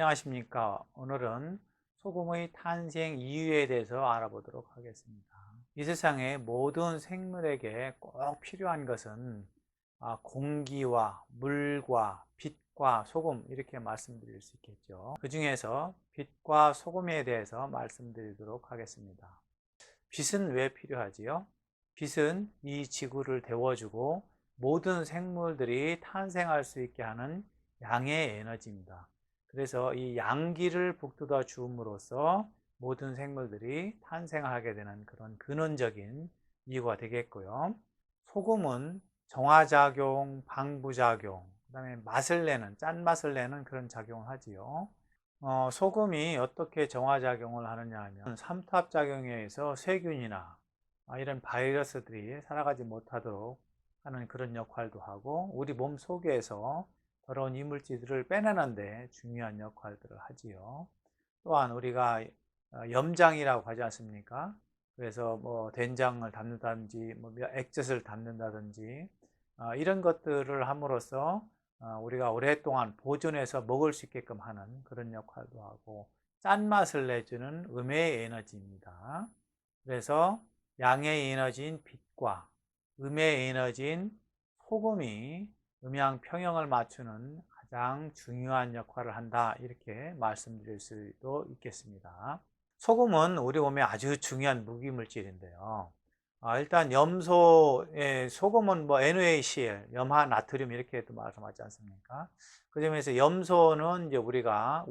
안녕하십니까. 오늘은 소금의 탄생 이유에 대해서 알아보도록 하겠습니다. 이 세상의 모든 생물에게 꼭 필요한 것은 공기와 물과 빛과 소금, 이렇게 말씀드릴 수 있겠죠. 그 중에서 빛과 소금에 대해서 말씀드리도록 하겠습니다. 빛은 왜 필요하지요? 빛은 이 지구를 데워주고 모든 생물들이 탄생할 수 있게 하는 양의 에너지입니다. 그래서 이 양기를 북돋아 주음으로써 모든 생물들이 탄생하게 되는 그런 근원적인 이유가 되겠고요. 소금은 정화작용, 방부작용, 그 다음에 맛을 내는, 짠맛을 내는 그런 작용을 하지요. 소금이 어떻게 정화작용을 하느냐 하면 삼투압작용에 의해서 세균이나 이런 바이러스들이 살아가지 못하도록 하는 그런 역할도 하고, 우리 몸 속에서 더러운 이물질들을 빼내는 데 중요한 역할들을 하지요. 또한 우리가 염장이라고 하지 않습니까? 그래서 뭐 된장을 담는다든지 뭐 액젓을 담는다든지 이런 것들을 함으로써 우리가 오랫동안 보존해서 먹을 수 있게끔 하는 그런 역할도 하고, 짠맛을 내주는 음의 에너지입니다. 그래서 양의 에너지인 빛과 음의 에너지인 소금이 음양 평형을 맞추는 가장 중요한 역할을 한다, 이렇게 말씀드릴 수도 있겠습니다. 소금은 우리 몸에 아주 중요한 무기물질인데요. 일단 염소의 소금은 뭐 NaCl, 염화 나트륨 이렇게도 말씀하지 않습니까? 그 점에서 염소는 이제 우리가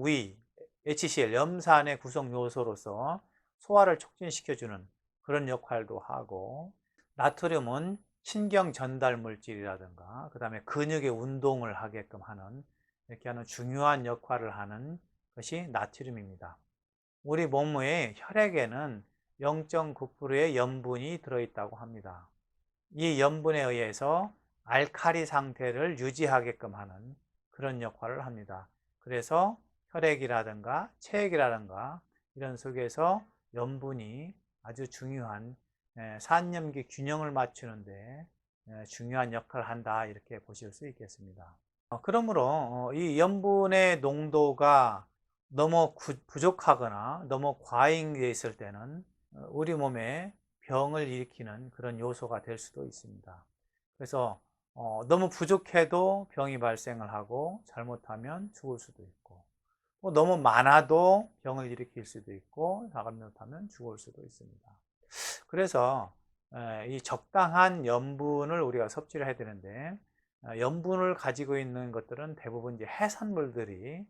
HCl, 염산의 구성 요소로서 소화를 촉진시켜주는 그런 역할도 하고, 나트륨은 신경 전달 물질이라든가 그 다음에 근육의 운동을 하게끔 하는, 이렇게 하는 중요한 역할을 하는 것이 나트륨입니다. 우리 몸의 혈액에는 0.9%의 염분이 들어있다고 합니다. 이 염분에 의해서 알칼리 상태를 유지하게끔 하는 그런 역할을 합니다. 그래서 혈액이라든가 체액이라든가 이런 속에서 염분이 아주 중요한 산염기 균형을 맞추는데 중요한 역할을 한다, 이렇게 보실 수 있겠습니다. 그러므로 이 염분의 농도가 너무 부족하거나 너무 과잉되어 있을 때는 우리 몸에 병을 일으키는 그런 요소가 될 수도 있습니다. 그래서 너무 부족해도 병이 발생을 하고 잘못하면 죽을 수도 있고, 너무 많아도 병을 일으킬 수도 있고 잘못하면 죽을 수도 있습니다. 그래서 이 적당한 염분을 우리가 섭취를 해야 되는데, 염분을 가지고 있는 것들은 대부분 이제 해산물들이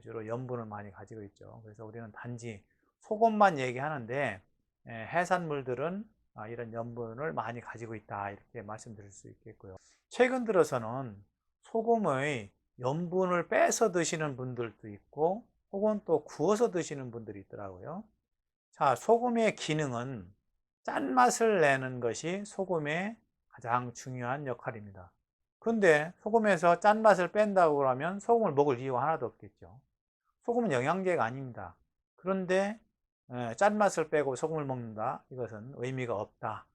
주로 염분을 많이 가지고 있죠. 그래서 우리는 단지 소금만 얘기하는데 해산물들은 이런 염분을 많이 가지고 있다, 이렇게 말씀드릴 수 있겠고요. 최근 들어서는 소금의 염분을 빼서 드시는 분들도 있고, 혹은 또 구워서 드시는 분들이 있더라고요. 자, 소금의 기능은 짠맛을 내는 것이 소금의 가장 중요한 역할입니다. 근데 소금에서 짠맛을 뺀다고 그러면 소금을 먹을 이유가 하나도 없겠죠. 소금은 영양제가 아닙니다. 그런데 짠맛을 빼고 소금을 먹는다, 이것은 의미가 없다,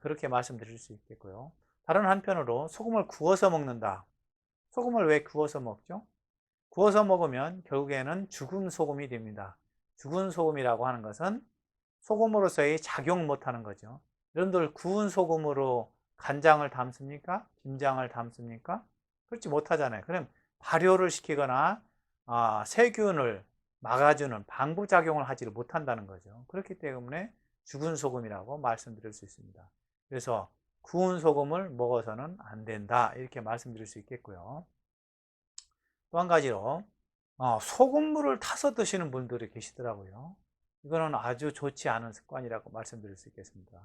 그렇게 말씀드릴 수 있겠고요. 다른 한편으로 소금을 구워서 먹는다. 소금을 왜 구워서 먹죠? 구워서 먹으면 결국에는 죽은 소금이 됩니다. 죽은 소금이라고 하는 것은 소금으로서의 작용 못하는 거죠. 여러분들 구운 소금으로 간장을 담습니까? 김장을 담습니까? 그렇지 못하잖아요. 그럼 발효를 시키거나 세균을 막아주는 방부작용을 하지를 못한다는 거죠. 그렇기 때문에 죽은 소금이라고 말씀드릴 수 있습니다. 그래서 구운 소금을 먹어서는 안 된다, 이렇게 말씀드릴 수 있겠고요. 또 한 가지로 소금물을 타서 드시는 분들이 계시더라고요. 이거는 아주 좋지 않은 습관이라고 말씀드릴 수 있겠습니다.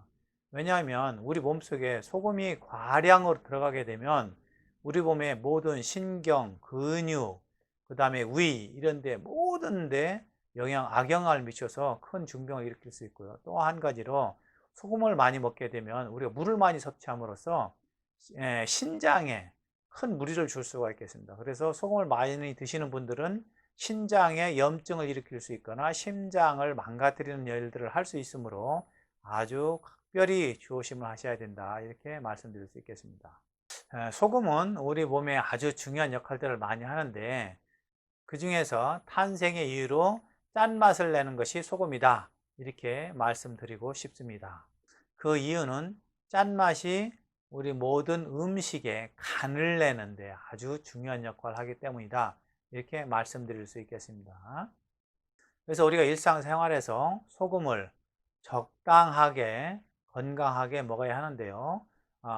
왜냐하면 우리 몸속에 소금이 과량으로 들어가게 되면 우리 몸의 모든 신경, 근육, 그 다음에 위, 이런 데 모든 데 악영향을 미쳐서 큰 중병을 일으킬 수 있고요. 또 한 가지로 소금을 많이 먹게 되면 우리가 물을 많이 섭취함으로써 신장에 큰 무리를 줄 수가 있겠습니다. 그래서 소금을 많이 드시는 분들은 신장에 염증을 일으킬 수 있거나 심장을 망가뜨리는 일들을 할 수 있으므로 아주 각별히 조심을 하셔야 된다, 이렇게 말씀드릴 수 있겠습니다. 소금은 우리 몸에 아주 중요한 역할들을 많이 하는데, 그 중에서 탄생의 이유로 짠맛을 내는 것이 소금이다. 이렇게 말씀드리고 싶습니다. 그 이유는 짠맛이 우리 모든 음식에 간을 내는데 아주 중요한 역할을 하기 때문이다. 이렇게 말씀드릴 수 있겠습니다. 그래서 우리가 일상생활에서 소금을 적당하게 건강하게 먹어야 하는데요.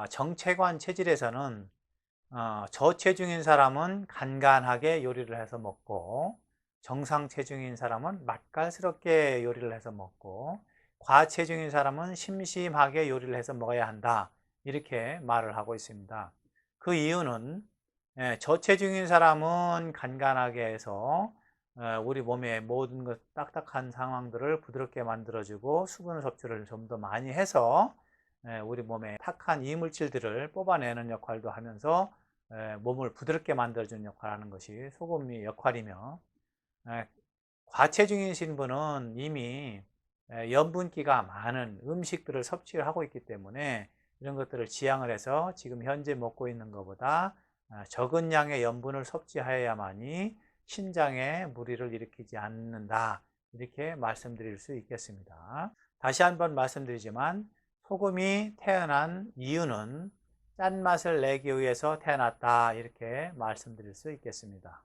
정체관 체질에서는 저체중인 사람은 간간하게 요리를 해서 먹고, 정상 체중인 사람은 맛깔스럽게 요리를 해서 먹고, 과체중인 사람은 심심하게 요리를 해서 먹어야 한다. 이렇게 말을 하고 있습니다. 그 이유는 저체중인 사람은 간간하게 해서 우리 몸의 모든 것 딱딱한 상황들을 부드럽게 만들어주고 수분 섭취를 좀 더 많이 해서 우리 몸에 탁한 이물질들을 뽑아내는 역할도 하면서 몸을 부드럽게 만들어주는 역할을 하는 것이 소금의 역할이며, 과체중이신 분은 이미 염분기가 많은 음식들을 섭취를 하고 있기 때문에 이런 것들을 지양을 해서 지금 현재 먹고 있는 것보다 적은 양의 염분을 섭취하여야만이 신장에 무리를 일으키지 않는다. 이렇게 말씀드릴 수 있겠습니다. 다시 한번 말씀드리지만 소금이 태어난 이유는 짠맛을 내기 위해서 태어났다. 이렇게 말씀드릴 수 있겠습니다.